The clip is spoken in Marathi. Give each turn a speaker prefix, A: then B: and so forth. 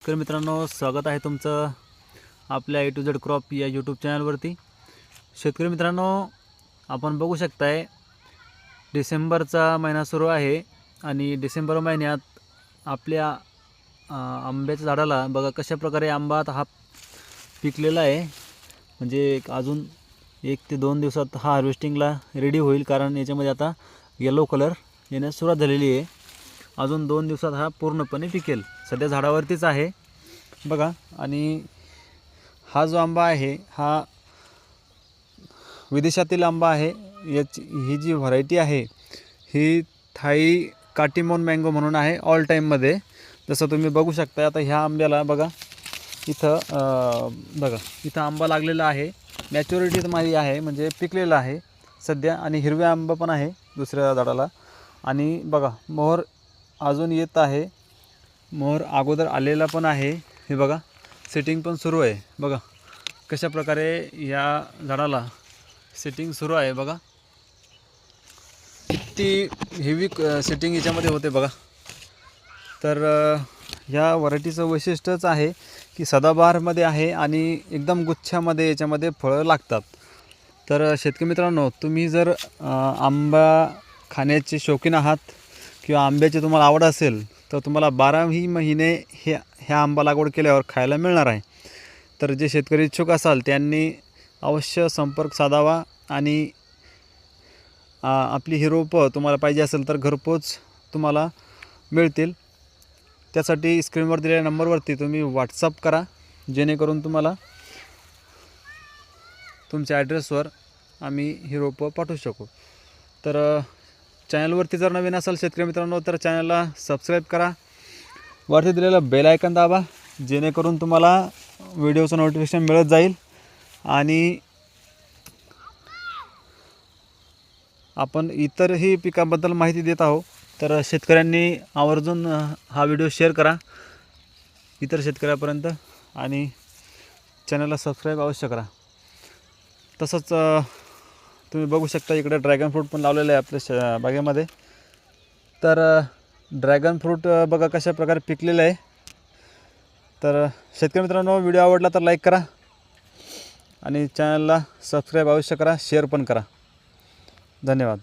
A: शेतकरी मित्रांनो, स्वागत आहे तुमचं आपल्या A to Z क्रॉप या यूट्यूब चॅनलवरती। शेतकरी मित्रांनो, आपण बघू शकताय डिसेंबरचा महिना सुरू आहे आणि डिसेंबर महिन्यात आपल्या आंब्याच्या झाडाला बघा कशा प्रकारे आंबा हा पिकलेला आहे। म्हणजे अजून 1 ते 2 दिवसात हा हार्वेस्टिंगला रेडी होईल, कारण याच्यामध्ये आता येलो कलर येण्यास सुरुवात झालेली आहे। अजून 2 दिवसात हा पूर्णपणे पिकेल। सध्या झाडावरतीच आहे बघा। आणि हा जो आंबा आहे हा विदेशातील आंबा आहे। ही जी व्हरायटी आहे ही थाई काटीमोन मँगो म्हणून आहे ऑल टाईममध्ये। जसं तुम्ही बघू शकता आता ह्या आंब्याला बघा इथं आंबा लागलेला आहे, मॅच्युरिटीमध्ये आहे, म्हणजे पिकलेला आहे सध्या। आणि हिरव्या आंबा पण आहे दुसऱ्या झाडाला। आणि बघा मोहर अजून येत आहे, मोहर अगोदर आलेला पण आहे। हे बघा सेटिंग पण सुरू आहे, बघा कशा प्रकारे या झाडाला सेटिंग सुरू आहे। बघा किती हेवी सेटिंग याच्यामध्ये होते बघा। तर ह्या व्हरायटीचं वैशिष्ट्यच आहे की सदाबहारमध्ये आहे आणि एकदम गुच्छामध्ये याच्यामध्ये फळं लागतात। तर शेतकरी मित्रांनो, तुम्ही जर आंबा खाण्याचे शौकीन आहात किंवा आंब्याची तुम्हाला आवड असेल तर तुम्हाला 12ही महिने ह्या आंबा लागवड केल्यावर खायला मिळणार आहे। तर जे शेतकरी इच्छुक असाल त्यांनी अवश्य संपर्क साधावा। आणि आपली ही रोपं तुम्हाला पाहिजे असेल तर घरपोच तुम्हाला मिळतील। त्यासाठी स्क्रीनवर दिलेल्या नंबरवरती तुम्ही व्हॉट्सअप करा, जेणेकरून तुम्हाला तुमच्या ॲड्रेसवर आम्ही ही रोपं पाठवू शकू। तर चॅनलवरती जर नवीन असाल शेतकरी मित्रांनो तर चॅनलला सबस्क्राईब करा, वरती दिलेलं बेल आयकॉन दाबा, जेणेकरून तुम्हाला व्हिडिओचं नोटिफिकेशन मिळत जाईल। आणि आपण इतरही पिकाबद्दल माहिती देत आहोत, तर शेतकऱ्यांनी आवर्जून हा व्हिडिओ शेअर करा इतर शेतकऱ्यापर्यंत आणि चॅनलला सबस्क्राईब अवश्य करा। तसंच तुम्ही बघू शकता इकडे ड्रॅगन फ्रूट पण लावलेलं आहे आपल्या बागेमध्ये। तर ड्रॅगन फ्रूट बघा कशा प्रकारे पिकलेलं आहे। तर शेतकरी मित्रांनो, व्हिडिओ आवडला तर लाईक करा आणि चॅनलला सबस्क्राईब अवश्य करा, शेअर पण करा। धन्यवाद।